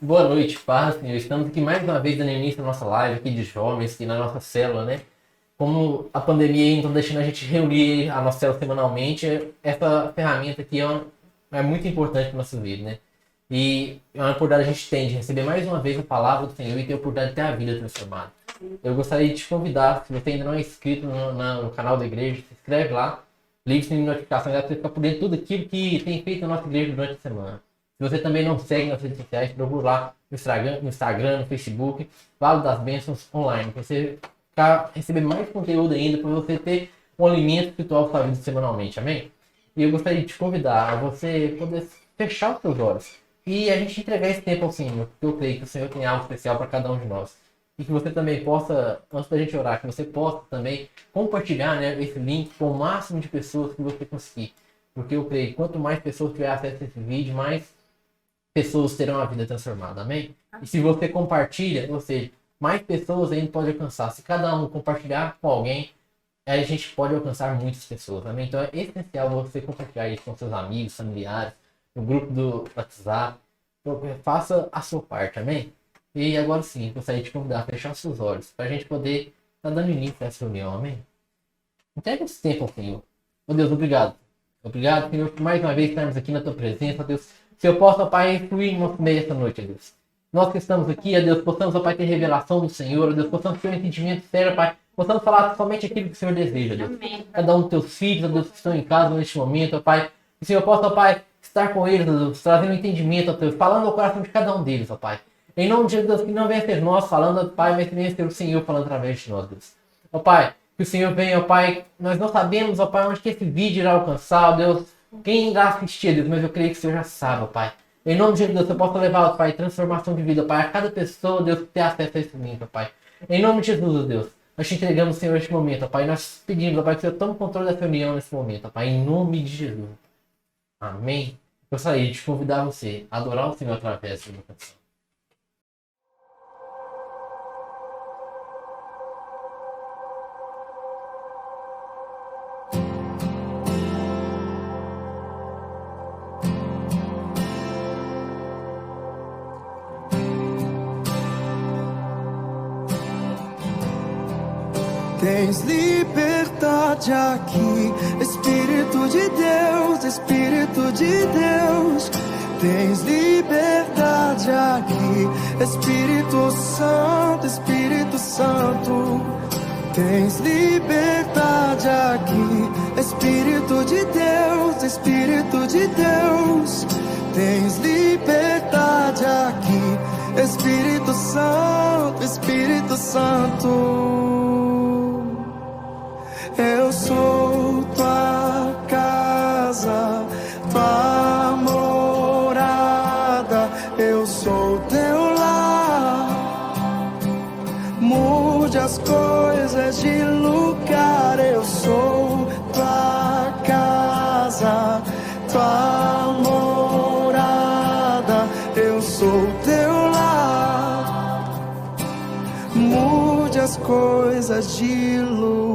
Boa noite, paz, Senhor. Estamos aqui mais uma vez dando início à nossa live aqui de jovens, aqui na nossa célula, né? Como a pandemia aí não está deixando a gente reunir a nossa célula semanalmente, essa ferramenta aqui é muito importante para a nossa vida, né? E é uma oportunidade que a gente tem de receber mais uma vez a palavra do Senhor e ter a oportunidade de ter a vida transformada. Eu gostaria de te convidar, se você ainda não é inscrito no canal da igreja, se inscreve lá, ligue o sininho de notificações para você ficar por dentro de tudo aquilo que tem feito na nossa igreja durante a semana. Se você também não segue nas redes sociais, procura lá no Instagram, no Facebook, Vale das Bênçãos Online, para você receber mais conteúdo ainda, para você ter um alimento espiritual para a vida semanalmente, amém? E eu gostaria de te convidar a você poder fechar os seus olhos e a gente entregar esse tempo ao Senhor, porque eu creio que o Senhor tem algo especial para cada um de nós. E que você também possa, antes da gente orar, que você possa também compartilhar, né, esse link com o máximo de pessoas que você conseguir. Porque eu creio que quanto mais pessoas tiver acesso a esse vídeo, mais pessoas terão a vida transformada, amém? E se você compartilha, ou seja, mais pessoas ainda pode alcançar. Se cada um compartilhar com alguém, a gente pode alcançar muitas pessoas, amém? Então é essencial você compartilhar isso com seus amigos, familiares, no grupo do WhatsApp. Então, faça a sua parte, amém? E agora sim, gostaria de te convidar a fechar seus olhos, para a gente poder estar dando início a essa reunião, amém? Entrega esse tempo ao Senhor. Meu Deus, obrigado. Obrigado, Senhor, por mais uma vez estarmos aqui na tua presença, Deus. Se eu posso, ó Pai, influir no nosso meio esta noite, ó Deus. Nós que estamos aqui, ó Deus, possamos, ó Pai, ter revelação do Senhor, ó Deus, possamos ter um entendimento sério, ó Pai, possamos falar somente aquilo que o Senhor deseja, ó Deus. Amém. Cada um dos teus filhos, ó Deus, que estão em casa neste momento, ó Pai, que o Senhor possa, ó Pai, estar com eles, ó Deus, trazendo um entendimento, ó Deus, falando ao coração de cada um deles, ó Pai. Em nome de Deus, que não venha ser nós falando, ó Pai, mas que venha ser o Senhor falando através de nós, Deus. Ó Pai, que o Senhor venha, ó Pai, nós não sabemos, ó Pai, onde que esse vídeo irá alcançar, ó Deus, quem irá assistir, Deus, mas eu creio que o Senhor já sabe, ó Pai. Em nome de Deus, eu posso levar, ó Pai, transformação de vida, ó Pai, a cada pessoa, Deus, que tem acesso a esse link, ó Pai. Em nome de Jesus, ó Deus, nós te entregamos, Senhor, neste momento, ó Pai, nós pedimos, ó Pai, que o Senhor tome o controle dessa reunião nesse momento, ó Pai, em nome de Jesus. Amém. Gostaria de te convidar você a adorar o Senhor através da canção. Tens liberdade aqui, Espírito de Deus, Espírito de Deus. Tens liberdade aqui, Espírito Santo, Espírito Santo. Tens liberdade aqui, Espírito de Deus, Espírito de Deus. Tens liberdade aqui, Espírito Santo, Espírito Santo. Eu sou tua casa, tua morada, eu sou teu lar. Mude as coisas de lugar, eu sou tua casa, tua morada, eu sou teu lar. Mude as coisas de lugar.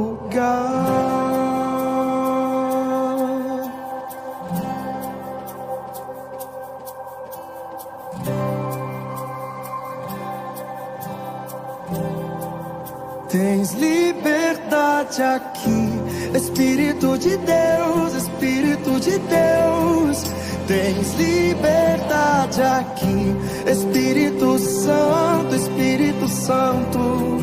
Tens liberdade aqui, Espírito de Deus, Espírito de Deus. Tens liberdade aqui, Espírito Santo, Espírito Santo.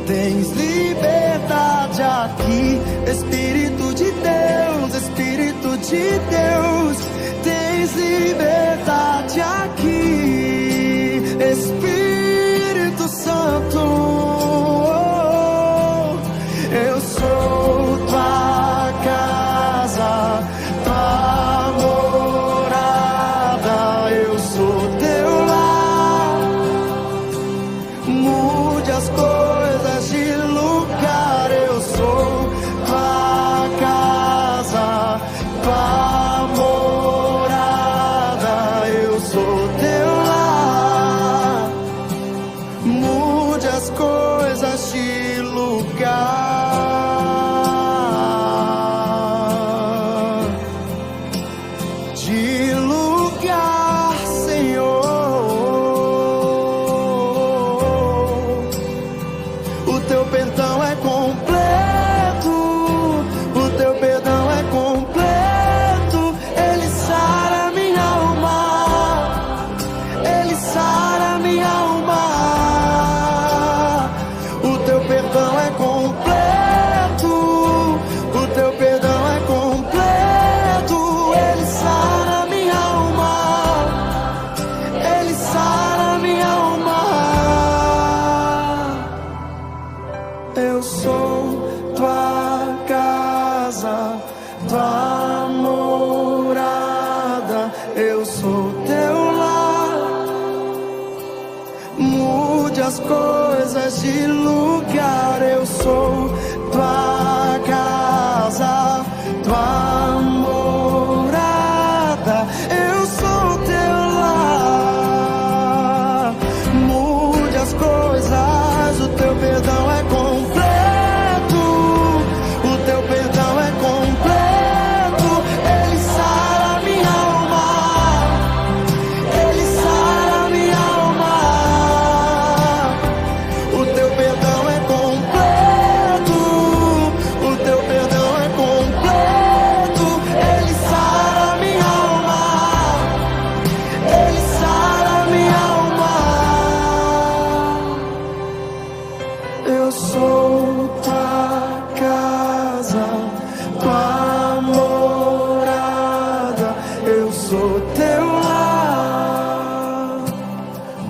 Tens liberdade aqui, Espírito de Deus, Espírito de Deus. Tens liberdade aqui, Espírito Santo. Eu sou tua casa, tua morada, eu sou teu lar. Mude as coisas de lugar, eu sou tua casa, tua morada, mude as coisas de lugar. Eu sou tua casa, tua morada. Eu sou teu lar. Mude as coisas, o teu perdão é completo. O teu perdão é completo. Ele sara minha alma. Ele sara minha alma. O teu perdão é completo. O teu perdão é completo. Ele sara minha alma. Ele sara minha alma. Eu sou tua casa, tua morada. Eu sou teu lar.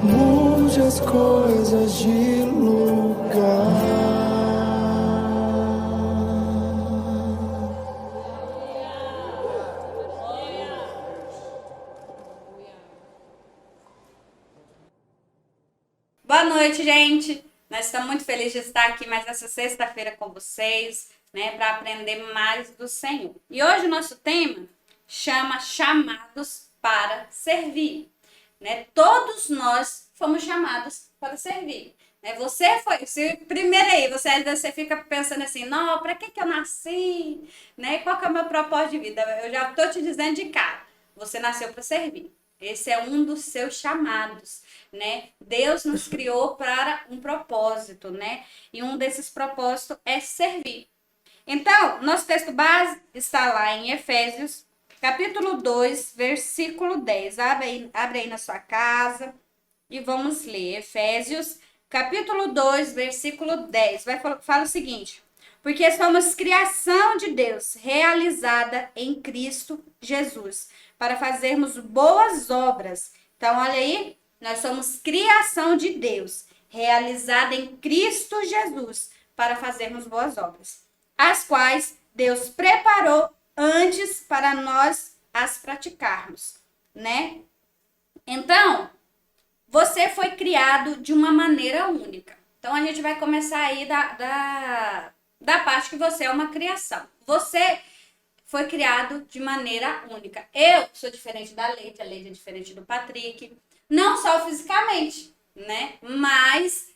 Mude as coisas de lugar. Boa noite, gente. Nós estamos muito felizes de estar aqui mais essa sexta-feira com vocês, né, para aprender mais do Senhor. E hoje o nosso tema chama Chamados para Servir, né? Todos nós fomos chamados para servir, né? Você foi, primeiro aí, você fica pensando assim, não, para que eu nasci, né? Qual que é o meu propósito de vida? Eu já estou te dizendo de cara, você nasceu para servir. Esse é um dos seus chamados, né? Deus nos criou para um propósito, né? E um desses propósitos é servir. Então, nosso texto base está lá em Efésios, capítulo 2, versículo 10. Abre aí na sua casa e vamos ler. Efésios, capítulo 2, versículo 10. Fala o seguinte: porque somos criação de Deus, realizada em Cristo Jesus, para fazermos boas obras. Então, olha aí, nós somos criação de Deus, realizada em Cristo Jesus, para fazermos boas obras, as quais Deus preparou antes para nós as praticarmos, né? Então, você foi criado de uma maneira única. Então, a gente vai começar aí da parte que você é uma criação. Você foi criado de maneira única. Eu sou diferente da Leide, a Leide é diferente do Patrick. Não só fisicamente, né? Mas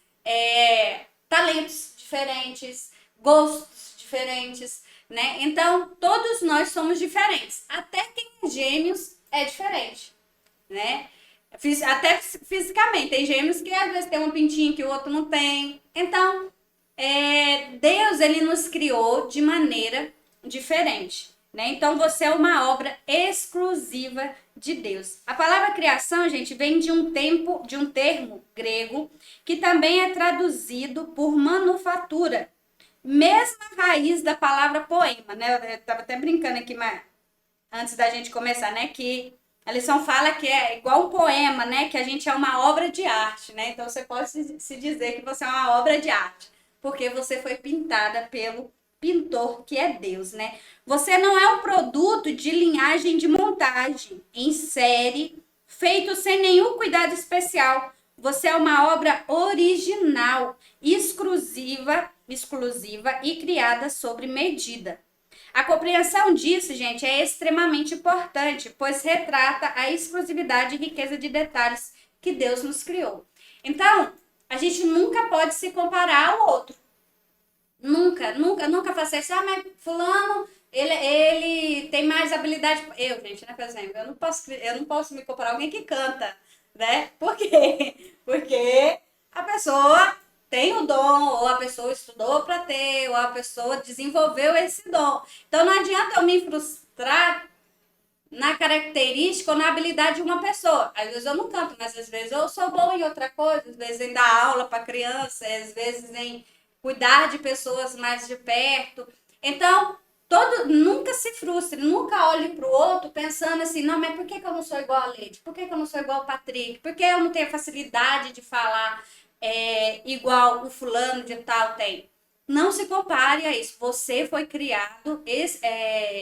talentos diferentes, gostos diferentes, né? Então, todos nós somos diferentes. Até quem é gêmeos é diferente, né? Até fisicamente. Tem gêmeos que às vezes tem um pintinho que o outro não tem. Então, Deus, ele nos criou de maneira diferente, né? Então, você é uma obra exclusiva de Deus. A palavra criação, gente, vem de um termo grego que também é traduzido por manufatura. Mesma raiz da palavra poema, né? Eu estava até brincando aqui, mas antes da gente começar, né? Que a lição fala que é igual um poema, né? Que a gente é uma obra de arte, né? Então, você pode se dizer que você é uma obra de arte, porque você foi pintada pelo pintor, que é Deus, né? Você não é um produto de linhagem de montagem em série, feito sem nenhum cuidado especial. Você é uma obra original, exclusiva e criada sob medida. A compreensão disso, gente, é extremamente importante, pois retrata a exclusividade e riqueza de detalhes que Deus nos criou. Então, a gente nunca pode se comparar ao outro. Nunca faça isso. Ah, mas fulano, ele tem mais habilidade. Gente, né, por exemplo, eu não posso me comparar a alguém que canta, né? Por quê? Porque a pessoa tem o dom, ou a pessoa estudou para ter, ou a pessoa desenvolveu esse dom. Então, não adianta eu me frustrar na característica ou na habilidade de uma pessoa. Às vezes eu não canto, mas às vezes eu sou boa em outra coisa, às vezes em dar aula para criança, às vezes em cuidar de pessoas mais de perto. Então, nunca se frustre, nunca olhe para o outro pensando assim, não, mas por que eu não sou igual a Leide? Por que eu não sou igual ao Patrick? Por que eu não tenho facilidade de falar igual o fulano de tal tem? Não se compare a isso. Você foi criado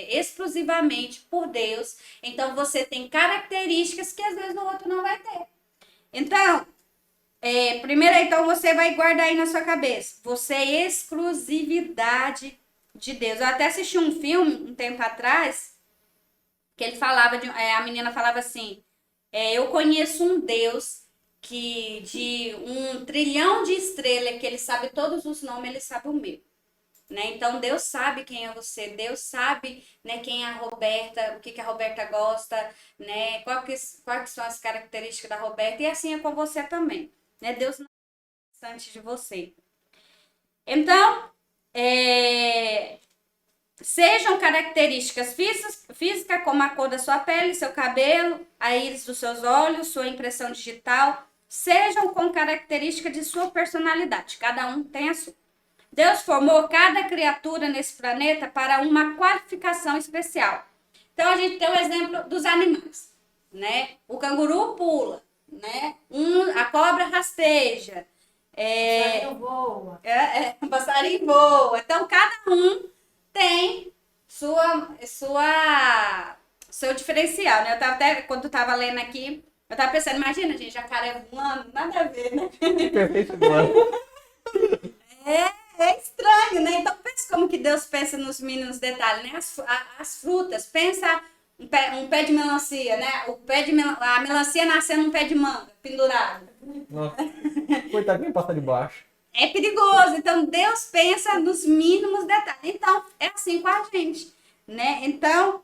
exclusivamente por Deus. Então, você tem características que às vezes o outro não vai ter. Então, Primeiro, então, você vai guardar aí na sua cabeça. Você é exclusividade de Deus. Eu até assisti um filme um tempo atrás que ele falava a menina falava assim: eu conheço um Deus que de 1 trilhão de estrelas que ele sabe todos os nomes, ele sabe o meu. Né? Então Deus sabe quem é você, Deus sabe, né, quem é a Roberta, o que, que a Roberta gosta, né, quais são as características da Roberta, e assim é com você também. Né? Deus não é distante de você. Então, sejam características físicas, como a cor da sua pele, seu cabelo, a íris dos seus olhos, sua impressão digital, sejam com característica de sua personalidade. Cada um tem a sua. Deus formou cada criatura nesse planeta para uma qualificação especial. Então a gente tem o exemplo dos animais, né? O canguru pula, né? A cobra rasteja. Passarinho voa. O passarinho voa. Então cada um tem seu diferencial, né? Eu tava até, quando eu tava lendo aqui, eu tava pensando, imagina, gente, jacaré voando, nada a ver, né? Perfeito agora. É estranho, né? Então pensa como que Deus pensa nos mínimos detalhes, né? As frutas, pensa um pé de melancia, né? A melancia nascendo num pé de manga, pendurado. Nossa, coitadinho passa de baixo. É perigoso. Então Deus pensa nos mínimos detalhes. Então é assim com a gente, né? Então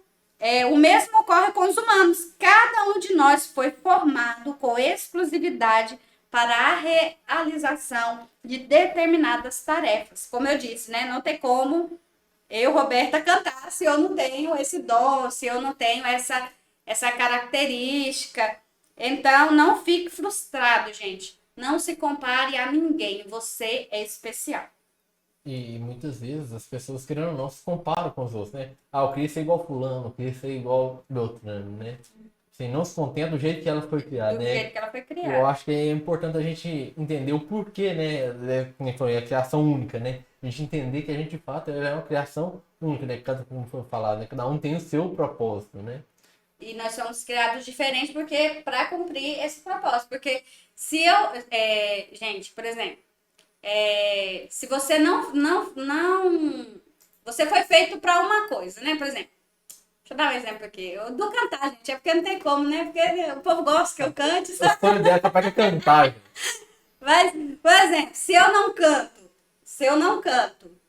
o mesmo ocorre com os humanos. Cada um de nós foi formado com exclusividade para a realização de determinadas tarefas. Como eu disse, né? Não tem como eu, Roberta, cantar se eu não tenho esse dom, se eu não tenho essa característica. Então, não fique frustrado, gente. Não se compare a ninguém. Você é especial. E muitas vezes as pessoas, querendo ou não, se comparam com os outros, né? Ah, eu queria ser igual fulano, eu queria ser igual Beltrano, né? Assim, não se contenta do jeito que ela foi criada, Do né? jeito que ela foi criada. Eu acho que é importante a gente entender o porquê, né? Como foi a criação única, né? A gente entender que a gente, de fato, é uma criação única, né? Como foi falado, né? Cada um tem o seu propósito, né? E nós somos criados diferentes porque para cumprir esse propósito. Porque se eu... gente, por exemplo, se você não... Você foi feito para uma coisa, né? Por exemplo, deixa eu dar um exemplo aqui. Eu do cantar, gente. É porque não tem como, né? Porque o povo gosta que eu cante. O sonho dela é capaz de cantar, gente. Mas, por exemplo, se eu não canto, eu não canto,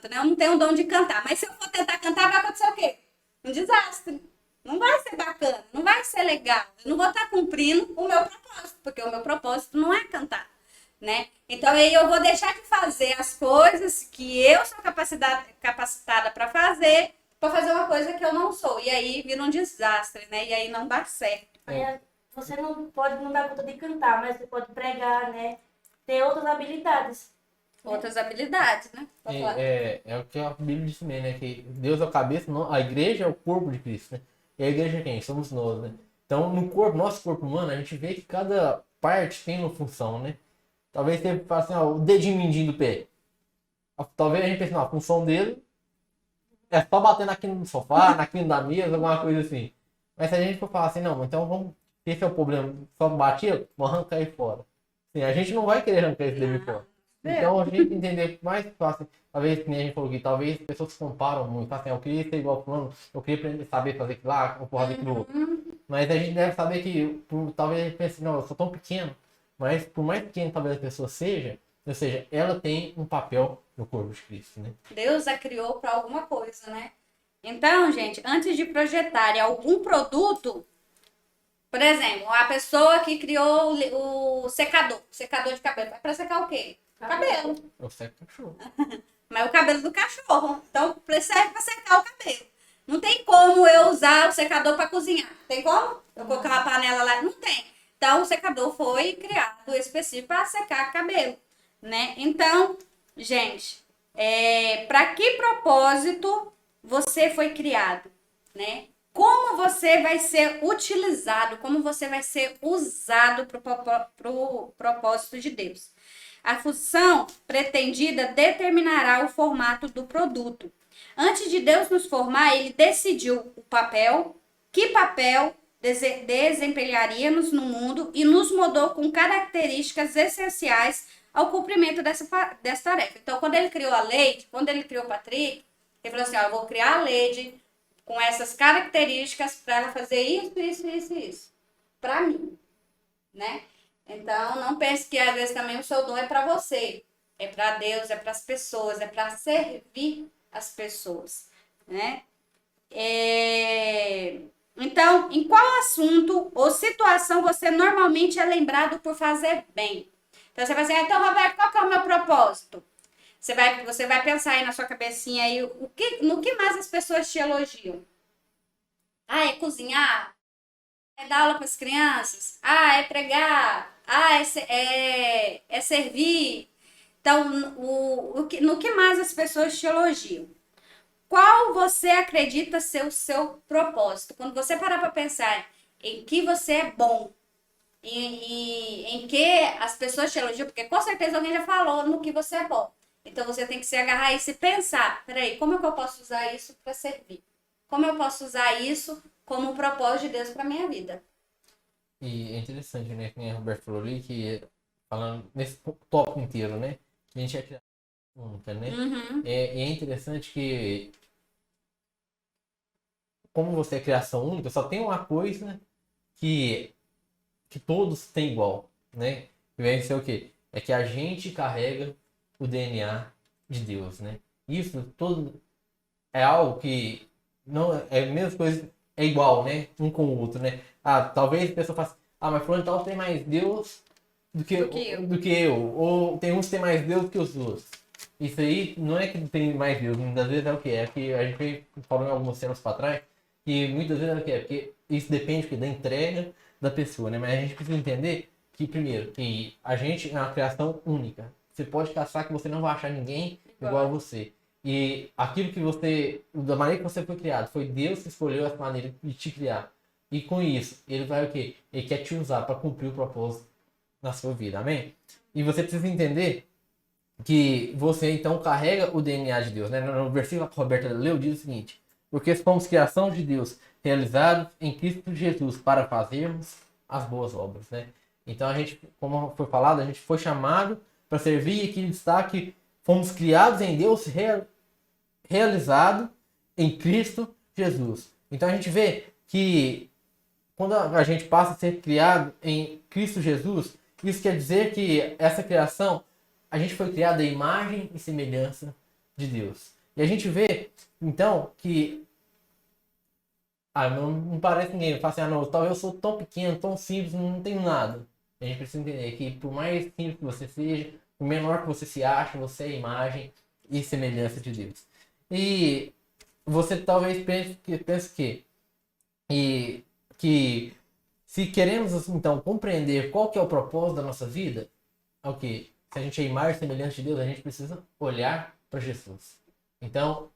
né? Eu não tenho o dom de cantar. Mas se eu for tentar cantar, vai acontecer o quê? Um desastre. Não vai ser bacana, não vai ser legal. Eu não vou estar cumprindo o meu propósito, porque o meu propósito não é cantar, né? Então aí eu vou deixar de fazer as coisas que eu sou capacitada para fazer uma coisa que eu não sou. E aí vira um desastre, né? E aí não dá certo. Você não pode não dar conta de cantar, mas você pode pregar, né? Ter outras habilidades. Outras habilidades, né? Pode falar. É o que a Bíblia diz também, né? Que Deus é a cabeça, a igreja é o corpo de Cristo, né? E a igreja é quem? Somos nós, né? Então, no corpo, nosso corpo humano, a gente vê que cada parte tem uma função, né? Talvez você fale assim, o dedinho mindinho do pé. Talvez a gente pense, a função dele é só bater naquilo no sofá, naquilo da mesa, alguma coisa assim. Mas se a gente for falar assim, não, então vamos... Esse é o problema. Só bater, vamos arrancar ele fora. Assim, a gente não vai querer arrancar esse dele fora. Então a gente entender mais fácil, talvez, que nem a gente falou aqui, talvez as pessoas se comparam muito, assim, eu queria ser igual fulano, eu queria saber fazer aquilo lá, eu fazer aquilo outro. Mas a gente deve saber que, talvez a gente pense, não, eu sou tão pequeno, mas por mais pequeno talvez a pessoa seja, ou seja, ela tem um papel no corpo de Cristo, né? Deus a criou para alguma coisa, né? Então, gente, antes de projetar algum produto, por exemplo, a pessoa que criou o secador de cabelo, vai para secar o quê? Cabelo. Eu sei que cachorro. Mas o cabelo do cachorro. Então, serve para secar o cabelo. Não tem como eu usar o secador para cozinhar. Tem como? Eu colocar uma panela lá? Não tem. Então, o secador foi criado específico para secar cabelo, né? Então, gente, para que propósito você foi criado, né? Como você vai ser utilizado, como você vai ser usado para o propósito de Deus. A função pretendida determinará o formato do produto. Antes de Deus nos formar, ele decidiu que papel desempenharíamos no mundo e nos moldou com características essenciais ao cumprimento dessa tarefa. Então, quando ele criou a Leide, quando ele criou o Patrick, ele falou assim, ó, eu vou criar a Leide com essas características para ela fazer isso, para mim, né? Então, não pense que às vezes também o seu dom é para você, é para Deus, é para as pessoas, é para servir as pessoas, né? Então, em qual assunto ou situação você normalmente é lembrado por fazer bem? Então, você vai dizer, então, Roberto, qual que é o meu propósito? Você vai pensar aí na sua cabecinha aí, no que mais as pessoas te elogiam? Ah, é cozinhar? É dar aula para as crianças? Ah, é pregar? Ah, é servir? Então, no que mais as pessoas te elogiam? Qual você acredita ser o seu propósito? Quando você parar para pensar em que você é bom, em que as pessoas te elogiam, porque com certeza alguém já falou no que você é bom. Então você tem que se agarrar a isso e pensar, peraí, como é que eu posso usar isso para servir? Como eu posso usar isso como um propósito de Deus para minha vida? E é interessante, né? Que nem a Roberto falou ali, que falando nesse tópico inteiro, né? Que a gente é criado única, né? Uhum. É interessante que, como você é criação única, só tem uma coisa que, que todos têm igual, né? Que vai ser o quê? É que a gente carrega o DNA de Deus, né? Isso todo é algo que não é a mesma coisa, é igual, né? Um com o outro, né? Ah, talvez a pessoa faça, ah, mas fulano de tal tem mais Deus do que eu, ou tem uns que tem mais Deus do que os outros. Isso aí não é que tem mais Deus, muitas vezes é o que é que a gente falou em alguns temas para trás, que muitas vezes é o que é, porque isso depende da entrega da pessoa, né? Mas a gente precisa entender que, primeiro, que a gente é uma criação única. Você pode caçar que você não vai achar ninguém igual a você. E aquilo que você, da maneira que você foi criado, foi Deus que escolheu essa maneira de te criar. E com isso, ele vai o quê? Ele quer te usar para cumprir o propósito na sua vida, amém? E você precisa entender que você então carrega o DNA de Deus, né? No versículo que a Roberta leu diz o seguinte: porque somos criação de Deus, realizados em Cristo Jesus para fazermos as boas obras, né? Então a gente, como foi falado, a gente foi chamado para servir e aqui destaque, fomos criados em Deus, realizado em Cristo Jesus. Então a gente vê que quando a gente passa a ser criado em Cristo Jesus, isso quer dizer que essa criação, a gente foi criado à imagem e semelhança de Deus. E a gente vê, então, que não parece ninguém. Fala assim, não, talvez eu sou tão pequeno, tão simples, não tenho nada. A gente precisa entender que por mais simples que você seja, por menor que você se ache, você é a imagem e semelhança de Deus. E você talvez pense que se queremos então compreender qual que é o propósito da nossa vida, é o que? Se a gente é imagem e semelhança de Deus, a gente precisa olhar para Jesus. Então,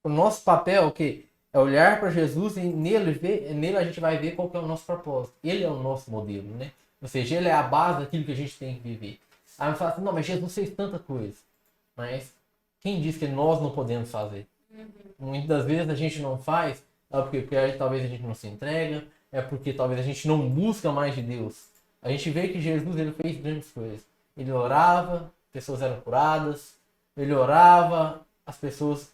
o nosso papel é o que? É olhar para Jesus e nele a gente vai ver qual que é o nosso propósito. Ele é o nosso modelo, né? Ou seja, ele é a base daquilo que a gente tem que viver. Aí me fala assim, não, mas Jesus fez tanta coisa. Mas quem diz que nós não podemos fazer? Muitas das vezes a gente não faz, porque talvez a gente não se entrega, é porque talvez a gente não busca mais de Deus. A gente vê que Jesus ele fez grandes coisas. Ele orava, pessoas eram curadas, ele orava, as pessoas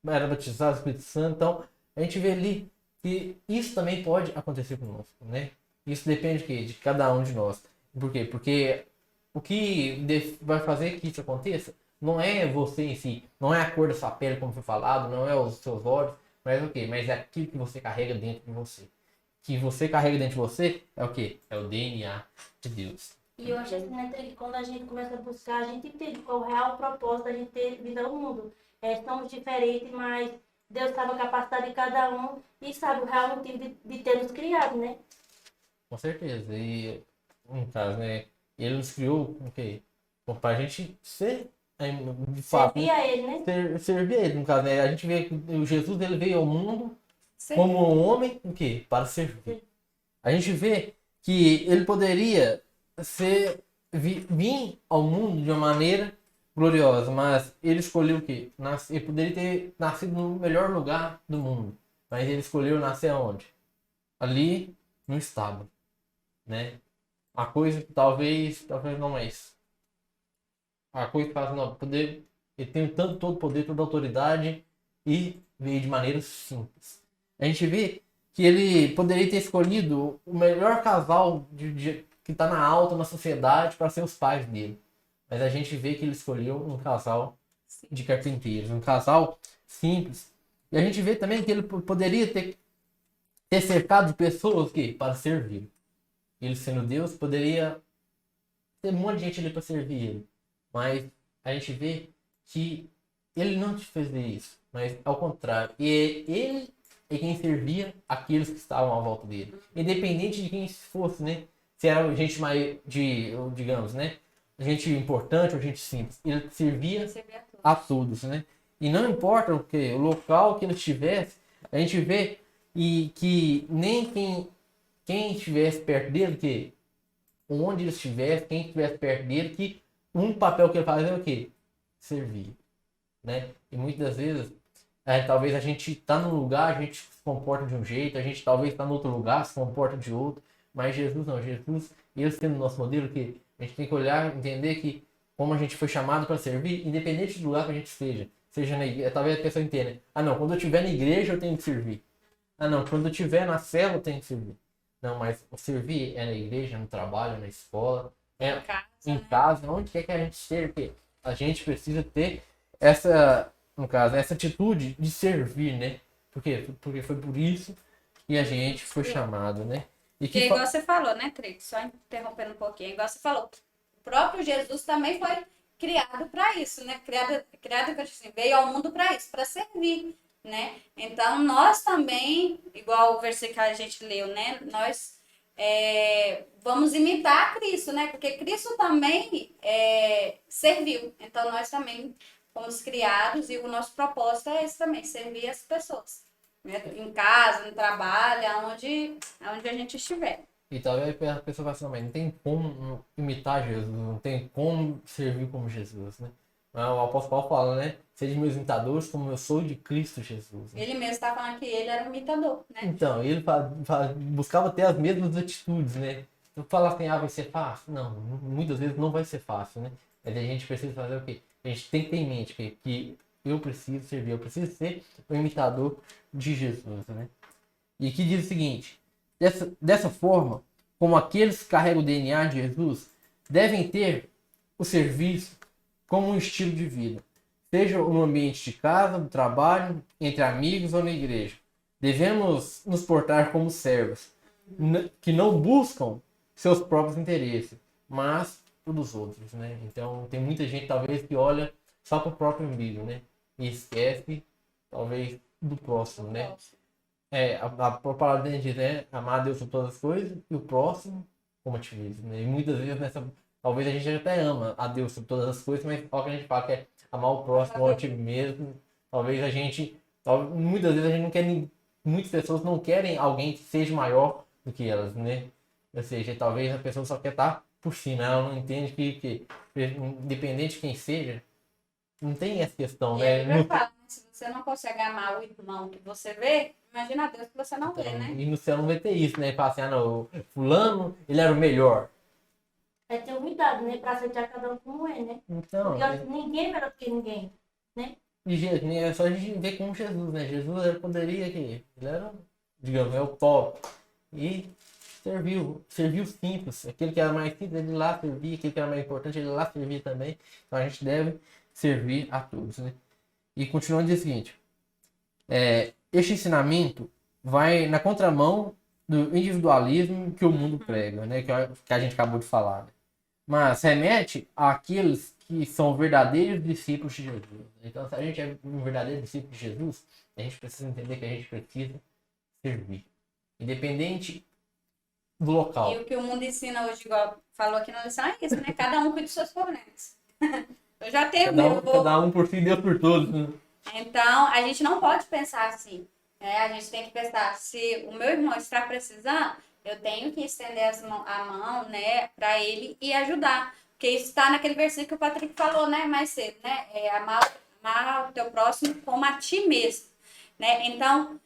eram batizadas com o Espírito Santo. Então, a gente vê ali que isso também pode acontecer conosco, né? Isso depende de cada um de nós. Por quê? Porque o que vai fazer que isso aconteça não é você em si, não é a cor da sua pele, como foi falado, não é os seus olhos, mas o quê? Mas é aquilo que você carrega dentro de você. Que você carrega dentro de você é o quê? É o DNA de Deus. E eu acho assim, né, que quando a gente começa a buscar, a gente entende qual é o real propósito da gente ter vida ao mundo. Somos diferentes, mas Deus sabe a capacidade de cada um e sabe o real motivo de ter nos criado, né? Com certeza. E, no caso, né? Ele nos criou o quê? Para a gente ser, de fato, servir a ele, né? Servir a ele, no caso, né? A gente vê que o Jesus ele veio ao mundo Sim. como um homem, o quê? Para servir. A gente vê que ele poderia vir ao mundo de uma maneira gloriosa, mas ele escolheu o quê? Ele poderia ter nascido no melhor lugar do mundo, mas ele escolheu nascer aonde? ali no estábulo, né? A coisa que talvez não é isso. A coisa que fala assim, não, poder, ele tem tanto todo poder, toda autoridade e veio de maneira simples. A gente vê que ele poderia ter escolhido o melhor casal que está na alta na sociedade para ser os pais dele. Mas a gente vê que ele escolheu um casal de carpinteiros, um casal simples. E a gente vê também que ele poderia ter cercado de pessoas que para servir. Ele sendo Deus, poderia ter um monte de gente ali para servir ele. Mas a gente vê que ele não te fez isso, mas ao contrário. E ele é quem servia aqueles que estavam à volta dele. Independente de quem fosse, né? Se era gente mais, digamos, né? Gente importante ou gente simples. Ele servia a todos, né? E não importa o local que ele estivesse, a gente vê que nem quem estivesse perto dele, que onde ele estivesse, quem estivesse perto dele, que um papel que ele fazia é o quê? Servir, né? E muitas das vezes, talvez a gente está num lugar, a gente se comporta de um jeito, a gente talvez está em outro lugar, se comporta de outro, mas Jesus não, Jesus, ele sendo nosso modelo, que a gente tem que olhar, entender que como a gente foi chamado para servir, independente do lugar que a gente esteja, seja na igreja, talvez a pessoa entenda, não, quando eu estiver na igreja eu tenho que servir. Não, quando eu estiver na cela eu tenho que servir. Não, mas o servir é na igreja, no trabalho, na escola, em casa, onde quer que a gente esteja, porque a gente precisa ter essa, no caso, essa atitude de servir, né? Porque foi por isso que a gente foi chamado, né? E que igual você falou, né, Trix? Só interrompendo um pouquinho, igual você falou, o próprio Jesus também foi criado para isso, né? Criado assim, veio ao mundo para isso, para servir, né? Então, nós também, igual o versículo que a gente leu, né? Nós vamos imitar Cristo, né? Porque Cristo também serviu. Então, nós também fomos criados e o nosso propósito é esse também, servir as pessoas. Né? Em casa, no trabalho, aonde a gente estiver. E talvez a pessoa fale assim, mas não tem como imitar Jesus, não tem como servir como Jesus, né? O apóstolo Paulo fala, né? Sejam meus imitadores como eu sou de Cristo Jesus. Né? Ele mesmo está falando que ele era um imitador, né? Então, ele buscava ter as mesmas atitudes, né? Então, falar assim, vai ser fácil? Não, muitas vezes não vai ser fácil, né? Mas a gente precisa fazer o quê? A gente tem que ter em mente que eu preciso servir, eu preciso ser o imitador de Jesus, né? E que diz o seguinte, dessa forma, como aqueles que carregam o DNA de Jesus, devem ter o serviço como um estilo de vida, seja no ambiente de casa, do trabalho, entre amigos ou na igreja. Devemos nos portar como servos, que não buscam seus próprios interesses, mas o dos outros, né? Então, tem muita gente, talvez, que olha só para o próprio umbigo, né? E esquece, talvez, do próximo, né? A palavra diz, né? Amar a Deus por todas as coisas e o próximo como ativismo, né? E muitas vezes, talvez a gente até ama a Deus por todas as coisas, mas o que a gente fala que é amar o próximo ao ti mesmo. Talvez muitas vezes a gente não quer, muitas pessoas não querem alguém que seja maior do que elas, né? Ou seja, talvez a pessoa só quer estar por cima, ela não entende que independente de quem seja, não tem essa questão, né? Se você não consegue amar o irmão que você vê, imagina Deus que você não vê, né? E no céu não vai ter isso, né? Fala assim, não, fulano, ele era o melhor. É ter humildade, né? Pra aceitar cada um como é, né? Então, porque ninguém é melhor do que ninguém, né? E é só a gente ver como Jesus, né? Jesus ele poderia que ele era, digamos, o top. E serviu simples. Aquele que era mais simples, ele lá servia. Aquele que era mais importante, ele lá servia também. Então a gente deve servir a todos, né? E continuando diz o seguinte, este ensinamento vai na contramão do individualismo que o mundo prega, né? Que a gente acabou de falar. Né? Mas remete àqueles que são verdadeiros discípulos de Jesus. Então, se a gente é um verdadeiro discípulo de Jesus, a gente precisa entender que a gente precisa servir. Independente do local. E o que o mundo ensina hoje, igual falou aqui na lição, é isso, né? Cada um cuida dos seus problemas. Eu já tenho cada um por si, Deus por todos. Né? Então, a gente não pode pensar assim. Né? A gente tem que pensar, se o meu irmão está precisando, eu tenho que estender a mão, né, para ele e ajudar. Porque isso está naquele versículo que o Patrick falou, né, mais cedo, né? Amar o teu próximo como a ti mesmo. Né? Então,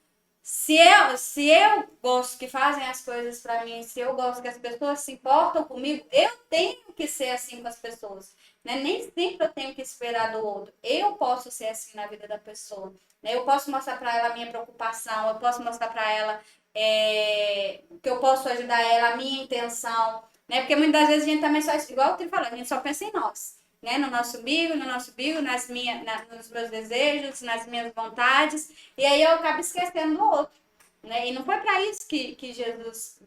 Se eu gosto que fazem as coisas pra mim, se eu gosto que as pessoas se importam comigo, eu tenho que ser assim com as pessoas. Né? Nem sempre eu tenho que esperar do outro. Eu posso ser assim na vida da pessoa. Né? Eu posso mostrar pra ela a minha preocupação, eu posso mostrar pra ela que eu posso ajudar ela, a minha intenção. Né? Porque muitas vezes a gente também só, igual o que ele falou, a gente só pensa em nós. Né? No nosso umbigo, nos meus desejos, nas minhas vontades. E aí eu acabo esquecendo do outro. Né? E não foi para isso que Jesus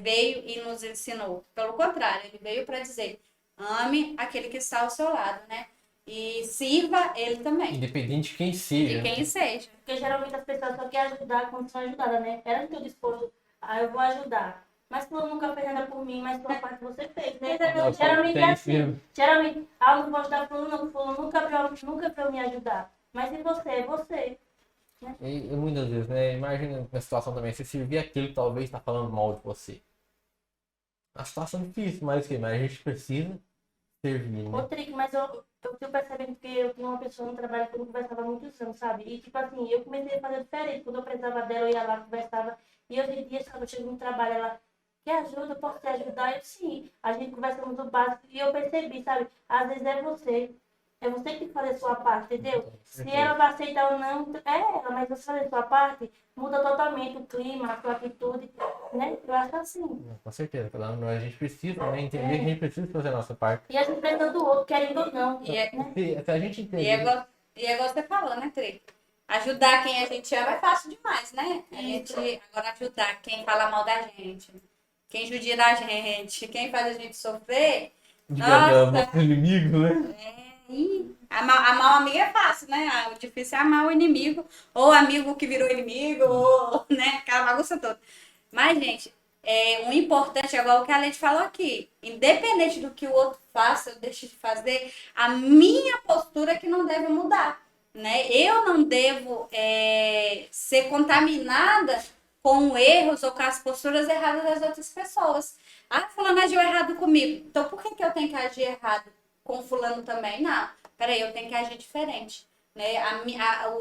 veio e nos ensinou. Pelo contrário, ele veio para dizer: ame aquele que está ao seu lado, né? E sirva ele também. Independente de quem seja. De quem seja. Porque geralmente as pessoas só querem ajudar quando são ajudadas, né? Era no teu disposto, eu vou ajudar. Mas tu nunca fez nada por mim, mas tua parte você fez, né? Geralmente é assim. Geralmente, eu não vou ajudar fulano, não, fulano nunca veio me ajudar. Mas e você? É você. Né? E muitas vezes, né? Imagina uma situação também, você servir aquele que talvez está falando mal de você. A situação é difícil, mas a gente precisa servir, né? Ô, Trick, mas eu tô percebendo que eu tinha uma pessoa no trabalho que eu não conversava há muitos anos, sabe? E tipo assim, eu comecei a fazer diferente. Quando eu precisava dela, eu ia lá, conversava. E hoje em dia, sabe, eu chego no trabalho, ela quer ajuda, eu posso te ajudar? Eu sim, a gente conversamos do básico. E eu percebi, sabe? Às vezes é você. É você que tem que fazer a sua parte, entendeu? Se ela vai aceitar ou não, é ela, mas você fazer a sua parte, muda totalmente o clima, a sua atitude, né? Eu acho assim. Com certeza, cada um de nós a gente precisa, né? Entender que a gente precisa fazer a nossa parte. E a gente precisa do outro, querendo ou não. Né? Se a gente E entender. é igual você falou, né, Tri? Ajudar quem a gente ama é fácil demais, né? Agora ajudar quem fala mal da gente, quem judia da gente, quem faz a gente sofrer. Nossa, Nossa, inimigo, né? amar o amigo é fácil, né? O difícil é amar o inimigo, ou o amigo que virou inimigo, ou, né, aquela bagunça toda. Mas, gente, o importante é igual o que a Leite falou aqui. Independente do que o outro faça, eu deixe de fazer, a minha postura é que não deve mudar. Né? Eu não devo ser contaminada com erros ou com as posturas erradas das outras pessoas. Ah, fulano agiu errado comigo. Então, por que eu tenho que agir errado com fulano também? Não, peraí, eu tenho que agir diferente. Né?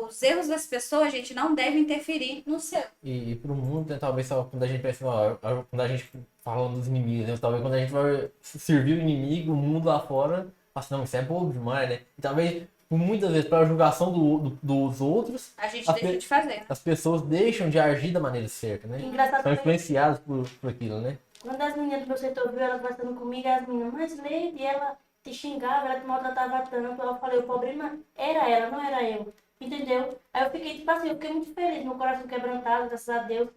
Os erros das pessoas, a gente não deve interferir no seu. E pro mundo, né, talvez só quando a gente pensa, quando a gente fala dos inimigos, né? Talvez quando a gente vai servir o inimigo, o mundo lá fora, fala assim, não, isso é bobo demais, né? E talvez, muitas vezes, para a julgação dos outros, A gente deixa de fazer. Né? As pessoas deixam de agir da maneira certa, né? Engraçado. São influenciadas por aquilo, né? Quando as meninas do meu setor viu ela conversando comigo, as meninas, mas Leide, ela te xingava, ela te maltratava tanto. Eu falei, o problema era ela, não era eu. Entendeu? Aí eu fiquei, tipo assim, eu fiquei muito feliz, meu coração quebrantado, graças a Deus.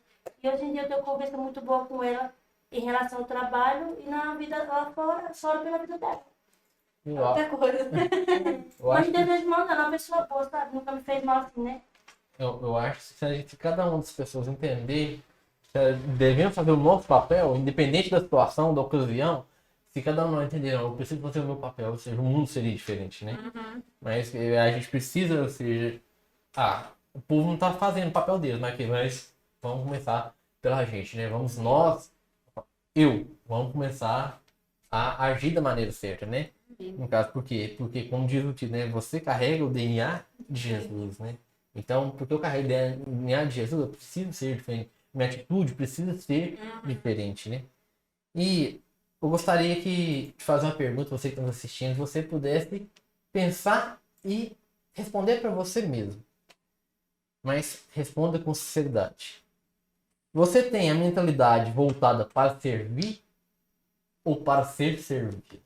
E hoje em dia eu tenho conversa muito boa com ela em relação ao trabalho e na vida lá fora, só pela vida dela. Outra coisa. Mas de desejo mal, ela é uma pessoa boa, sabe? Nunca me fez mal assim, né? Eu acho que se cada uma das pessoas entender que devemos fazer o nosso papel, independente da situação, da ocasião, se cada um não entender, não, eu preciso fazer o meu papel, ou seja, o mundo seria diferente, né? Uhum. Mas a gente precisa, ou seja, o povo não está fazendo o papel dele, mas vamos começar pela gente, né? Vamos começar a agir da maneira certa, né? No caso, por quê? Porque, como diz o título, né? Você carrega o DNA de Jesus, né? Então, porque eu carrego o DNA de Jesus, eu preciso ser diferente. Minha atitude precisa ser diferente, né? E eu gostaria de fazer uma pergunta, você que está nos assistindo, se você pudesse pensar e responder para você mesmo. Mas responda com sinceridade. Você tem a mentalidade voltada para servir ou para ser servido?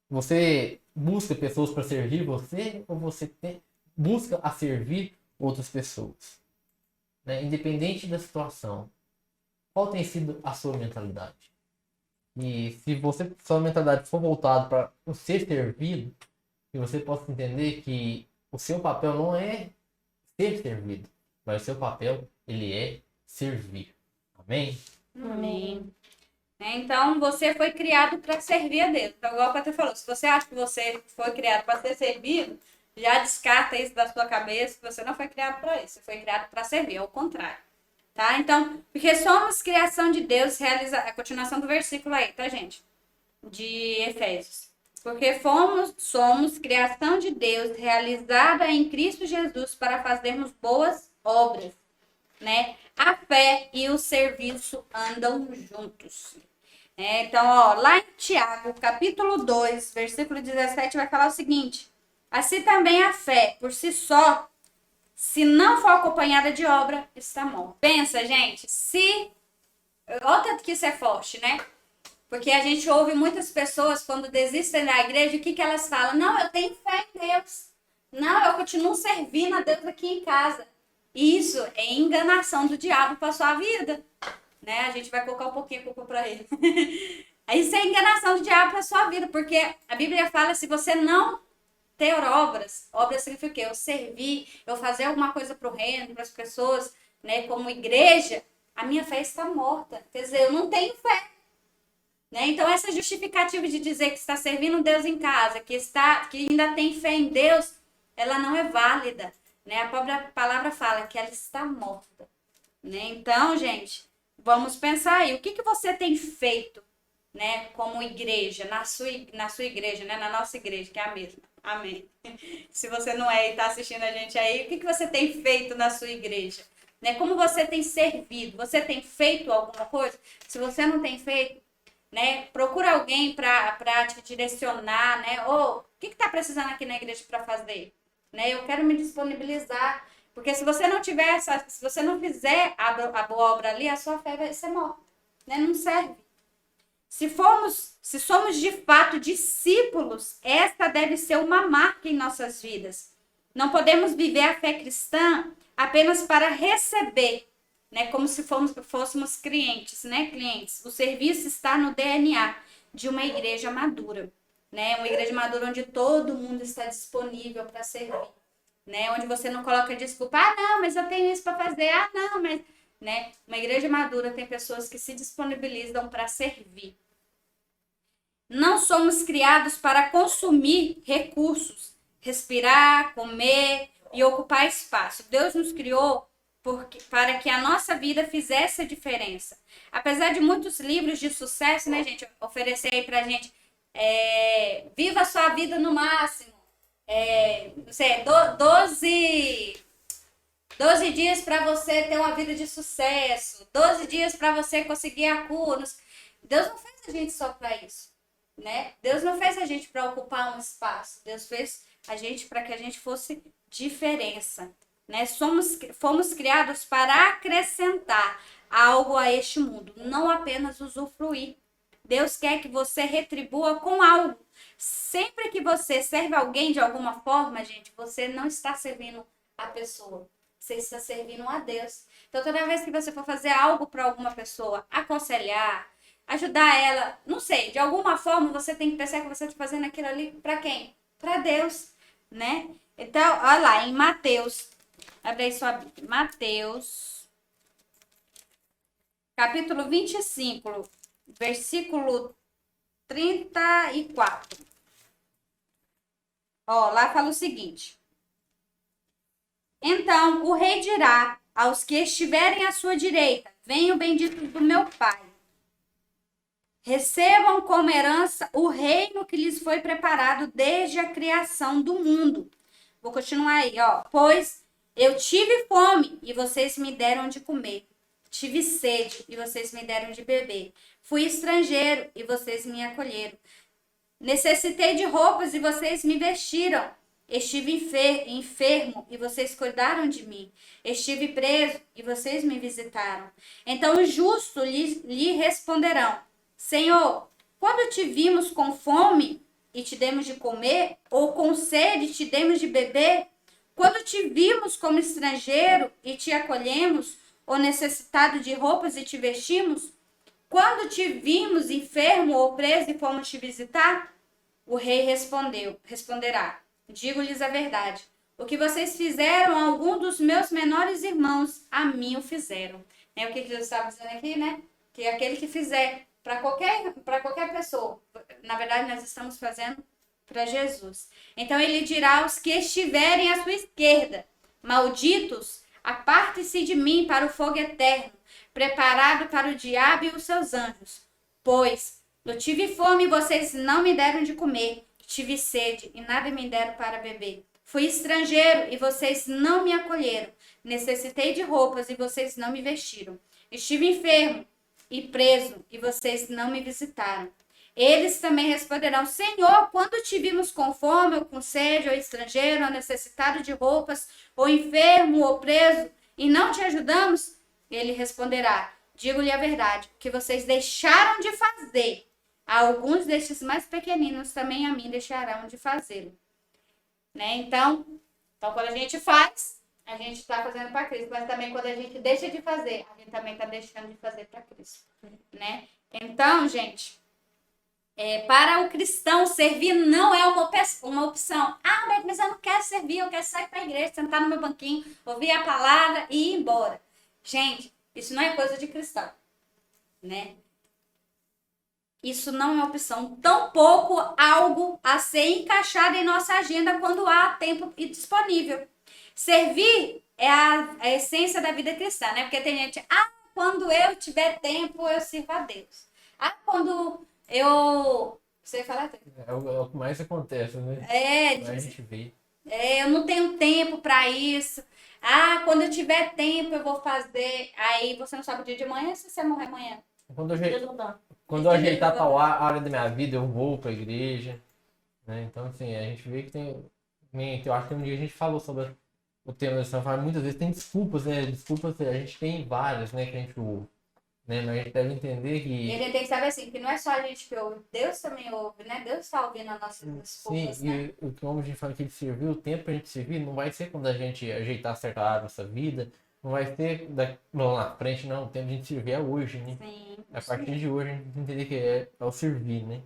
Você busca pessoas para servir você ou você busca a servir outras pessoas? Né? Independente da situação, qual tem sido a sua mentalidade? E se sua mentalidade for voltada para o ser servido, que você possa entender que o seu papel não é ser servido, mas o seu papel ele é servir. Amém? Amém. Então, você foi criado para servir a Deus. Então, igual o Patrícia falou, se você acha que você foi criado para ser servido, já descarta isso da sua cabeça, que você não foi criado para isso. Você foi criado para servir, é o contrário. Tá? Então, porque somos criação de Deus, a continuação do versículo aí, tá, gente? De Efésios. Porque somos criação de Deus, realizada em Cristo Jesus, para fazermos boas obras, né? A fé e o serviço andam juntos. Então, ó, lá em Tiago, capítulo 2, versículo 17, vai falar o seguinte: assim também a fé, por si só, se não for acompanhada de obra, está morta. Pensa, gente, olha o tanto que isso é forte, né? Porque a gente ouve muitas pessoas, quando desistem da igreja, o que elas falam? Não, eu tenho fé em Deus. Não, eu continuo servindo a Deus aqui em casa. Isso é enganação do diabo para sua vida. Né? A gente vai colocar um pouquinho a culpa para ele. Isso é enganação do diabo para sua vida, porque a Bíblia fala, se você não ter obras significa o quê? Eu servir, eu fazer alguma coisa para o reino, para as pessoas, né? Como igreja, a minha fé está morta. Quer dizer, eu não tenho fé. Né? Então, essa justificativa de dizer que está servindo Deus em casa, que ainda tem fé em Deus, ela não é válida. Né? A própria palavra fala que ela está morta. Né? Então, gente, vamos pensar aí, o que você tem feito, né, como igreja, na sua igreja, né, na nossa igreja, que é a mesma. Amém. Se você não é e está assistindo a gente aí, o que você tem feito na sua igreja? Né? Como você tem servido? Você tem feito alguma coisa? Se você não tem feito, né, procura alguém para te direcionar, né? Ou o que está precisando aqui na igreja para fazer? Né? Eu quero me disponibilizar. Porque se você não tiver se você não fizer a boa obra ali, a sua fé vai ser morta, né? Não serve. Se somos de fato discípulos, esta deve ser uma marca em nossas vidas. Não podemos viver a fé cristã apenas para receber, né? Como se fôssemos clientes, né? Clientes. O serviço está no DNA de uma igreja madura, né? Uma igreja madura onde todo mundo está disponível para servir. Né, onde você não coloca desculpa, não, mas eu tenho isso para fazer, não, mas, né, uma igreja madura tem pessoas que se disponibilizam para servir. Não somos criados para consumir recursos, respirar, comer e ocupar espaço. Deus nos criou para que a nossa vida fizesse a diferença. Apesar de muitos livros de sucesso, né, gente, oferecer aí pra gente, viva a sua vida no máximo. Não sei, 12 dias para você ter uma vida de sucesso, 12 dias para você conseguir a cura. Deus não fez a gente só para isso, né? Deus não fez a gente para ocupar um espaço. Deus fez a gente para que a gente fosse diferença, né? Fomos criados para acrescentar algo a este mundo, não apenas usufruir. Deus quer que você retribua com algo. Sempre que você serve alguém de alguma forma, gente, você não está servindo a pessoa. Você está servindo a Deus. Então, toda vez que você for fazer algo para alguma pessoa, aconselhar, ajudar ela, não sei, de alguma forma você tem que pensar que você está fazendo aquilo ali para quem? Para Deus, né? Então, olha lá, em Mateus, abre aí sua Bíblia, Mateus, capítulo 25, versículo 34. Ó, lá fala o seguinte: então o rei dirá aos que estiverem à sua direita: venham benditos do meu Pai. Recebam como herança o reino que lhes foi preparado desde a criação do mundo. Vou continuar aí, ó. Pois eu tive fome e vocês me deram de comer. Tive sede e vocês me deram de beber. Fui estrangeiro e vocês me acolheram. Necessitei de roupas e vocês me vestiram. Estive enfermo e vocês cuidaram de mim. Estive preso e vocês me visitaram. Então os justos lhe responderão: Senhor, quando te vimos com fome e te demos de comer, ou com sede e te demos de beber? Quando te vimos como estrangeiro e te acolhemos, ou necessitado de roupas e te vestimos? Quando te vimos enfermo ou preso e fomos te visitar? O rei responderá: digo-lhes a verdade. O que vocês fizeram a algum dos meus menores irmãos, a mim o fizeram. É o que Jesus estava dizendo aqui, né? Que aquele que fizer para qualquer pessoa, na verdade nós estamos fazendo para Jesus. Então ele dirá aos que estiverem à sua esquerda: malditos, aparte-se de mim para o fogo eterno, preparado para o diabo e os seus anjos. Pois eu tive fome e vocês não me deram de comer, tive sede e nada me deram para beber. Fui estrangeiro e vocês não me acolheram. Necessitei de roupas e vocês não me vestiram. Estive enfermo e preso e vocês não me visitaram. Eles também responderão: Senhor, quando te vimos com fome, ou com sede, ou estrangeiro, ou necessitado de roupas, ou enfermo, ou preso, e não te ajudamos? Ele responderá: digo-lhe a verdade, que vocês deixaram de fazer. Alguns destes mais pequeninos também a mim deixarão de fazê-lo. Né? Então, quando a gente faz, a gente está fazendo para Cristo. Mas também quando a gente deixa de fazer, a gente também está deixando de fazer para Cristo. Né? Então, gente... para o cristão, servir não é uma opção. Ah, mas eu não quero servir, eu quero sair para a igreja, sentar no meu banquinho, ouvir a palavra e ir embora. Gente, isso não é coisa de cristão, né? Isso não é opção, tampouco algo a ser encaixado em nossa agenda quando há tempo disponível. Servir é a essência da vida cristã, né? Porque tem gente, quando eu tiver tempo, eu sirvo a Deus. Quando você fala? É o que mais acontece, né? A gente vê. Eu não tenho tempo para isso. Quando eu tiver tempo eu vou fazer. Aí você não sabe o dia de manhã, se você morrer amanhã. Quando eu ajeitar tal área da minha vida, eu vou pra igreja. Né? Então, assim, a gente vê que tem. Eu acho que um dia a gente falou sobre o tema da São Paulo. Muitas vezes tem desculpas, né? Desculpas, a gente tem várias, né? Que a gente ouve. Né? Mas a gente deve entender que... E a gente tem que saber assim, que não é só a gente que ouve, Deus também ouve, né? Deus está ouvindo as nossas desculpas, sim, né? E o que a gente fala que ele serviu, o tempo pra gente servir, não vai ser quando a gente ajeitar certa área da nossa vida, não vai ser lá na frente, não. O tempo de a gente servir é hoje, né? Sim. A partir de hoje a gente tem que entender que é o servir, né?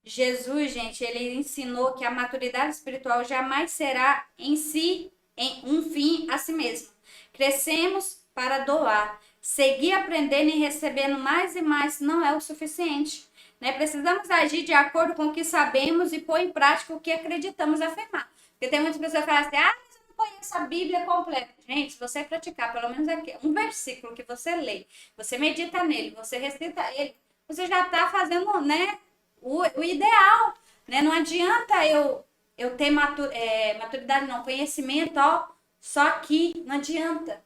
Jesus, gente, ele ensinou que a maturidade espiritual jamais será em si um fim a si mesmo. Crescemos para doar. Seguir aprendendo e recebendo mais e mais não é o suficiente. Né? Precisamos agir de acordo com o que sabemos e pôr em prática o que acreditamos afirmar. Porque tem muitas pessoas que falam assim, mas eu não conheço a Bíblia completa. Gente, se você praticar pelo menos aqui, um versículo que você lê, você medita nele, você recita ele, você já está fazendo, né, o ideal. Né? Não adianta eu ter maturidade, não, conhecimento, só que não adianta.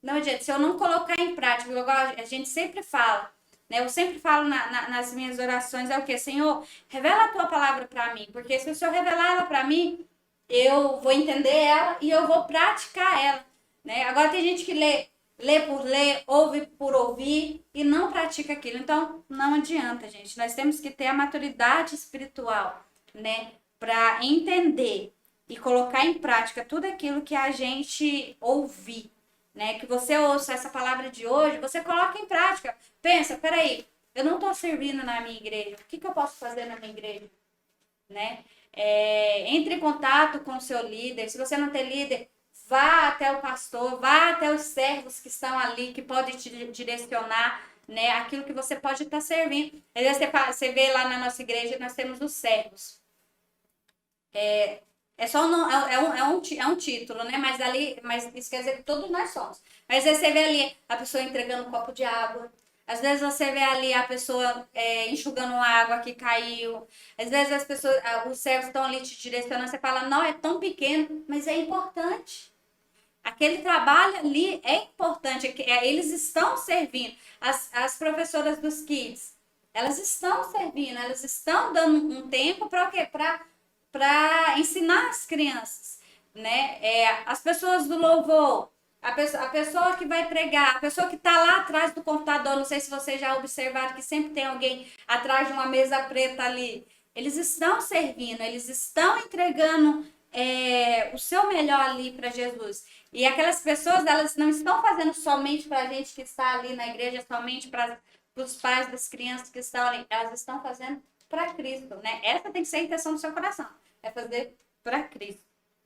Não adianta, se eu não colocar em prática, a gente sempre fala, né? Eu sempre falo nas minhas orações, é o quê? Senhor, revela a tua palavra para mim, porque se o Senhor revelar ela para mim, eu vou entender ela e eu vou praticar ela, né? Agora tem gente que lê por ler, ouve por ouvir e não pratica aquilo. Então, não adianta, gente. Nós temos que ter a maturidade espiritual, né? Para entender e colocar em prática tudo aquilo que a gente ouvir. Né, que você ouça essa palavra de hoje, você coloca em prática. Pensa, peraí, eu não estou servindo na minha igreja, o que eu posso fazer na minha igreja? Né? Entre em contato com o seu líder, se você não tem líder, vá até o pastor, vá até os servos que estão ali, que podem te direcionar, né, aquilo que você pode estar servindo. Às vezes você vê lá na nossa igreja, nós temos os servos. É um título, né? Mas isso quer dizer que todos nós somos. Mas às vezes você vê ali a pessoa entregando um copo de água. Às vezes você vê ali a pessoa enxugando água que caiu. Às vezes os servos estão ali te direcionando. Você fala, não, é tão pequeno, mas é importante. Aquele trabalho ali é importante. Eles estão servindo. As professoras dos kids, elas estão servindo. Elas estão dando um tempo para o quê? Para ensinar as crianças, né? As pessoas do louvor, a pessoa que vai pregar, a pessoa que está lá atrás do computador, não sei se vocês já observaram que sempre tem alguém atrás de uma mesa preta ali. Eles estão servindo, eles estão entregando o seu melhor ali para Jesus. E aquelas pessoas, elas não estão fazendo somente para a gente que está ali na igreja, somente para os pais das crianças que estão ali, elas estão fazendo para Cristo, né? Essa tem que ser a intenção do seu coração, é fazer para Cristo,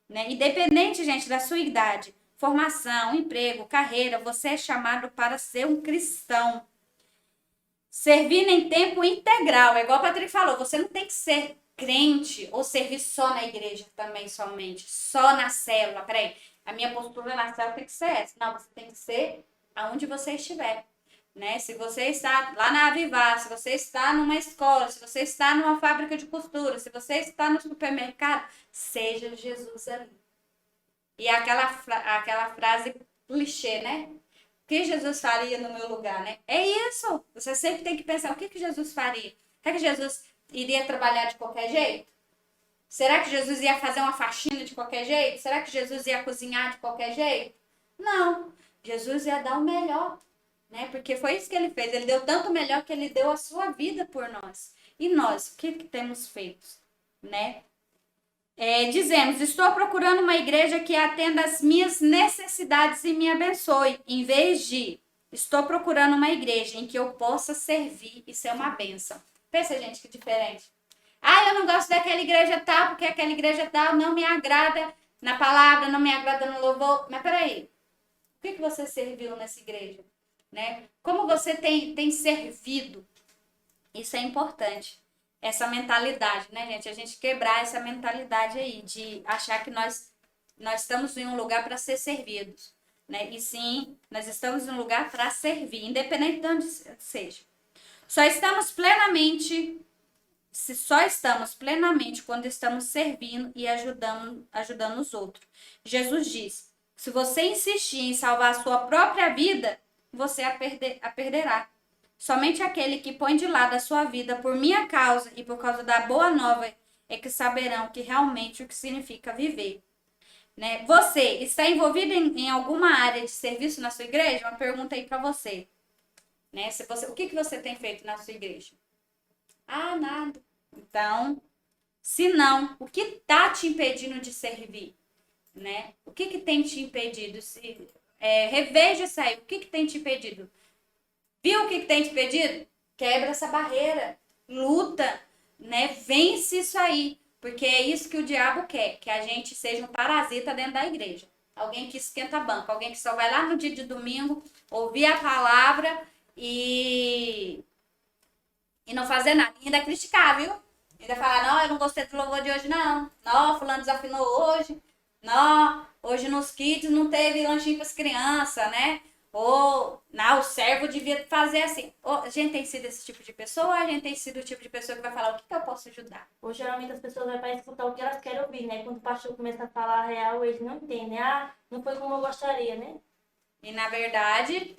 né? Independente, gente, da sua idade, formação, emprego, carreira, você é chamado para ser um cristão. Servir em tempo integral, é igual a Patrick falou, você não tem que ser crente ou servir só na igreja também, somente, só na célula. Peraí, a minha postura na célula tem que ser essa. Não, você tem que ser aonde você estiver. né? Se você está lá na Avivar, se você está numa escola, se você está numa fábrica de costura, se você está no supermercado, seja Jesus ali. E aquela frase clichê, né? O que Jesus faria no meu lugar, né? É isso. Você sempre tem que pensar, o que Jesus faria? Será que Jesus iria trabalhar de qualquer jeito? Será que Jesus ia fazer uma faxina de qualquer jeito? Será que Jesus ia cozinhar de qualquer jeito? Não. Jesus ia dar o melhor, né? Porque foi isso que ele fez. Ele deu tanto melhor que ele deu a sua vida por nós. E nós, o que temos feito, né? Dizemos, estou procurando uma igreja que atenda às minhas necessidades e me abençoe, em vez de estou procurando uma igreja em que eu possa servir e ser uma bênção. Pensa, gente, que diferente. Ah, eu não gosto daquela igreja tal, porque aquela igreja tal não me agrada na palavra, não me agrada no louvor. Mas peraí, o que você serviu nessa igreja? Né? Como você tem servido? Isso é importante. Essa mentalidade, né, gente? A gente quebrar essa mentalidade aí de achar que nós estamos em um lugar para ser servidos, né? E sim, nós estamos em um lugar para servir, independente de onde seja. Só estamos plenamente quando estamos servindo e ajudando os outros. Jesus diz: se você insistir em salvar a sua própria vida, você a perderá. Somente aquele que põe de lado a sua vida por minha causa e por causa da boa nova é que saberão que realmente o que significa viver. Né? Você está envolvido em alguma área de serviço na sua igreja? Uma pergunta aí para você. Né? O que você tem feito na sua igreja? Ah, nada. Então, se não, o que está te impedindo de servir? Né? O que tem te impedido? Reveja isso aí. O que tem te impedido? Viu o que tem te impedido? Quebra essa barreira. Luta. Né? Vence isso aí. Porque é isso que o diabo quer. Que a gente seja um parasita dentro da igreja. Alguém que esquenta banco. Alguém que só vai lá no dia de domingo ouvir a palavra e não fazer nada. E ainda criticar, viu? Ainda falar, não, eu não gostei do louvor de hoje, não. Não, fulano desafinou hoje. Não, hoje nos kids não teve lanchinho para as crianças, né? Ou, não, o servo devia fazer assim. A gente tem sido esse tipo de pessoa ou a gente tem sido o tipo de pessoa que vai falar o que eu posso ajudar? Ou geralmente as pessoas vão para escutar o que elas querem ouvir, né? Quando o pastor começa a falar a real, eles não entendem. Ah, não foi como eu gostaria, né? E na verdade,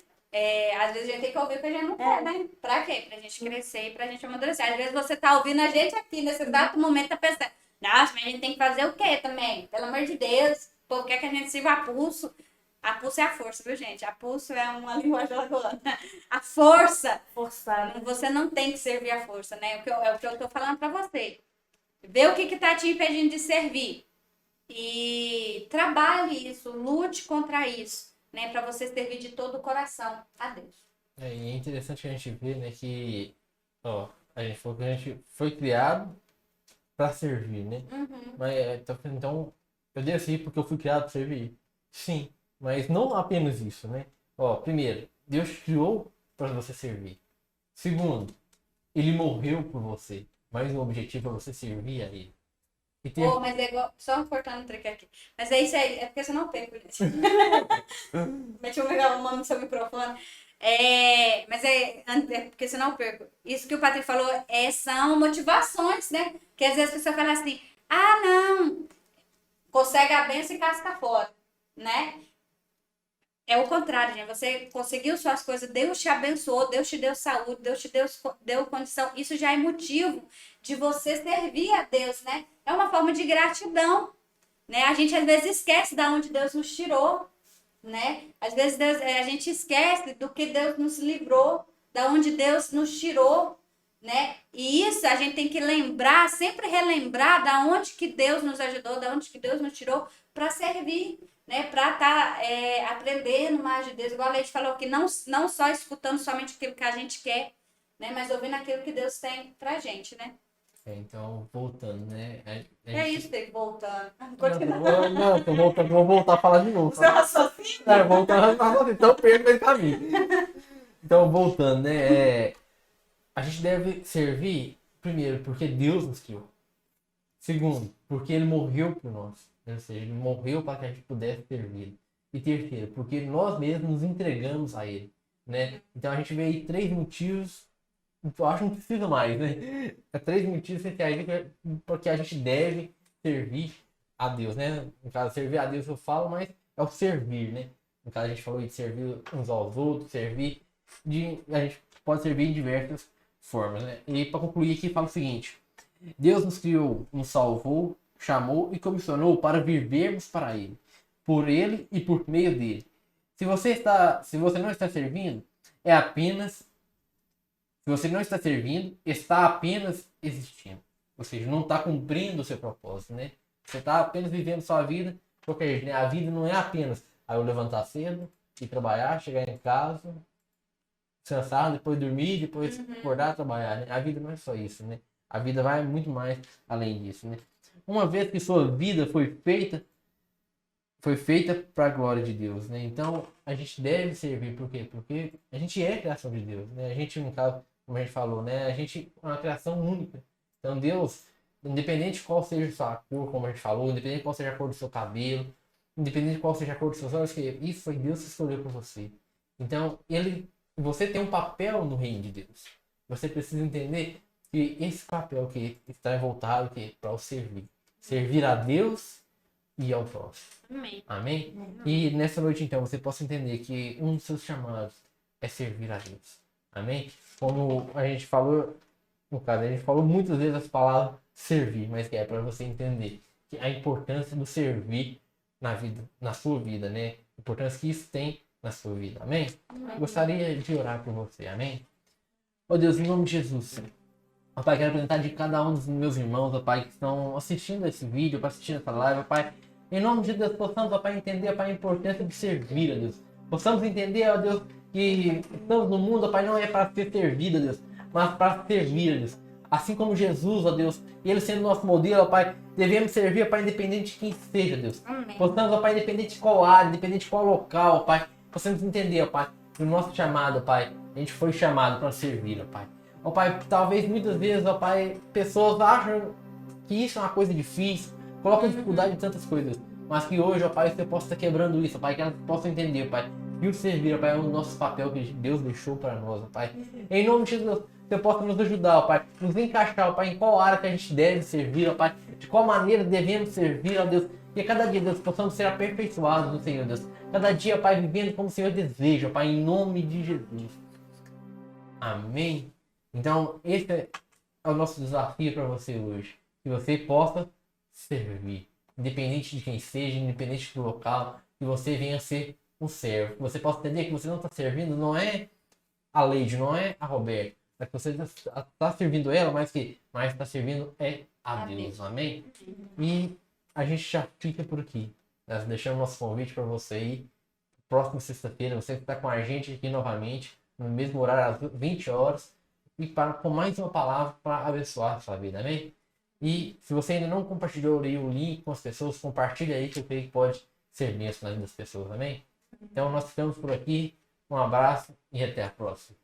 às vezes a gente tem que ouvir o que a gente não quer, né? Pra quê? Pra gente crescer e pra gente amadurecer. Às vezes você tá ouvindo a gente aqui nesse exato momento, tá pensando, nossa, mas a gente tem que fazer o quê também? Pelo amor de Deus, o povo quer que a gente sirva a pulso. A pulso é a força, viu, gente? A pulso é uma linguagem alagoana. A força. Forçado. Você não tem que servir a força, né? É o que eu tô falando pra você. Vê o que tá te impedindo de servir. E trabalhe isso, lute contra isso, né? Pra você servir de todo o coração a Deus. E é interessante que a gente vê, né, que, ó, a gente falou que a gente foi criado para servir, né? Uhum. Mas, então, eu devo servir porque eu fui criado para servir? Sim, mas não apenas isso, né? Ó, primeiro, Deus criou para você servir. Segundo, Ele morreu por você, mas o objetivo é você servir a Ele. E ter... Mas é igual, só cortando um treco aqui. Mas é isso aí, é porque você não pega, gente. Deixa eu pegar o nome do seu microfone. Mas é porque você não perco. Isso que o Patrick falou são motivações, né? Que às vezes a pessoa fala assim, ah, não, consegue a bênção e casca fora, né? É o contrário, gente. Você conseguiu suas coisas, Deus te abençoou, Deus te deu saúde, Deus te deu condição. Isso já é motivo de você servir a Deus, né? É uma forma de gratidão, né? A gente às vezes esquece de onde Deus nos tirou, né? Às vezes a gente esquece do que Deus nos livrou, da onde Deus nos tirou, né? E isso a gente tem que lembrar, sempre relembrar da onde que Deus nos ajudou, da onde que Deus nos tirou para servir, né? Para estar aprendendo mais de Deus. Igual a Leite falou que não só escutando somente aquilo que a gente quer, né? Mas ouvindo aquilo que Deus tem pra gente, né? Então, voltando, né? Isso, David, voltando. Não, tô voltando, vou voltar a falar de novo. Seu raciocínio? Voltando, então perco esse caminho. Então, voltando, né? A gente deve servir, primeiro, porque Deus nos criou. Segundo, porque Ele morreu por nós. Ou seja, Ele morreu para que a gente pudesse servir. E terceiro, porque nós mesmos nos entregamos a Ele. né? Então a gente vê aí 3 motivos, eu acho que não precisa mais, né? 3 motivos essenciais porque a gente deve servir a Deus, né? No caso, servir a Deus eu falo, mas é o servir, né? No caso, a gente falou de servir uns aos outros, a gente pode servir de diversas formas, né? E para concluir aqui, fala o seguinte: Deus nos criou, nos salvou, chamou e comissionou para vivermos para Ele, por Ele e por meio dele. Se você não está servindo, está apenas existindo. Ou seja, não está cumprindo o seu propósito, né? Você está apenas vivendo sua vida, porque né, a vida não é apenas eu levantar cedo, ir trabalhar, chegar em casa, descansar, depois dormir, depois acordar, trabalhar, né? A vida não é só isso, né? A vida vai muito mais além disso, né? Uma vez que sua vida foi feita para a glória de Deus, né? Então, a gente deve servir, por quê? Porque a gente é a criação de Deus, né? A gente, no caso, como a gente falou, né? A gente é uma criação única. Então, Deus, independente de qual seja a sua cor, como a gente falou, independente de qual seja a cor do seu cabelo, independente de qual seja a cor dos seus olhos, isso foi Deus que escolheu por você. Então, você tem um papel no reino de Deus. Você precisa entender que esse papel que está voltado para o servir. Servir a Deus e ao próximo. Amém. Amém? E nessa noite, então, você possa entender que um dos seus chamados é servir a Deus. Amém? Como a gente falou, no caso, a gente falou muitas vezes as palavras servir, mas que é para você entender que a importância do servir na sua vida, né? A importância que isso tem na sua vida. Amém? Gostaria de orar por você. Amém? Ó Deus, em nome de Jesus, ó Pai, quero apresentar de cada um dos meus irmãos, ó Pai, que estão assistindo esse vídeo, assistindo essa live, ó Pai. Em nome de Deus, possamos, ó Pai, entender, ó Pai, a importância de servir, ó Deus. Possamos entender, ó Deus, que estamos no mundo, ó Pai, não é para ser servido, ó Deus, mas para servir, ó Deus. Assim como Jesus, ó Deus, Ele sendo nosso modelo, ó Pai, devemos servir, ó Pai, independente de quem seja, Deus. Amém. Possamos, ó Pai, independente de qual área, independente de qual local, ó Pai, possamos entender, ó Pai, que o nosso chamado, ó Pai, a gente foi chamado para servir, ó Pai. Ó Pai, talvez muitas vezes, ó Pai, pessoas acham que isso é uma coisa difícil, colocam dificuldade em tantas coisas, mas que hoje, ó Pai, você possa estar quebrando isso, ó Pai, que elas possam entender, ó Pai, que o servir, ó Pai, é o nosso papel que Deus deixou para nós, ó Pai. Em nome de Jesus, você possa nos ajudar, ó Pai, nos encaixar, ó Pai, em qual área que a gente deve servir, ó Pai, de qual maneira devemos servir, ó Deus, que cada dia, Deus, possamos ser aperfeiçoados no Senhor, Deus. Cada dia, ó Pai, vivendo como o Senhor deseja, ó Pai, em nome de Jesus. Amém? Então, esse é o nosso desafio para você hoje. Que você possa servir. Independente de quem seja, independente do local, que você venha ser um servo. Que você possa entender que você não está servindo, não é a Leide, não é a Roberta. É que você está servindo ela, mas está servindo é a Deus. Amém? E a gente já fica por aqui. Nós deixamos nosso convite para você ir. Próxima sexta-feira, você que está com a gente aqui novamente, no mesmo horário, às 20 horas. E com mais uma palavra para abençoar a sua vida, amém? E se você ainda não compartilhou aí o link com as pessoas, compartilha aí que eu creio que pode ser mesmo na vida das pessoas, amém? Então nós ficamos por aqui, um abraço e até a próxima.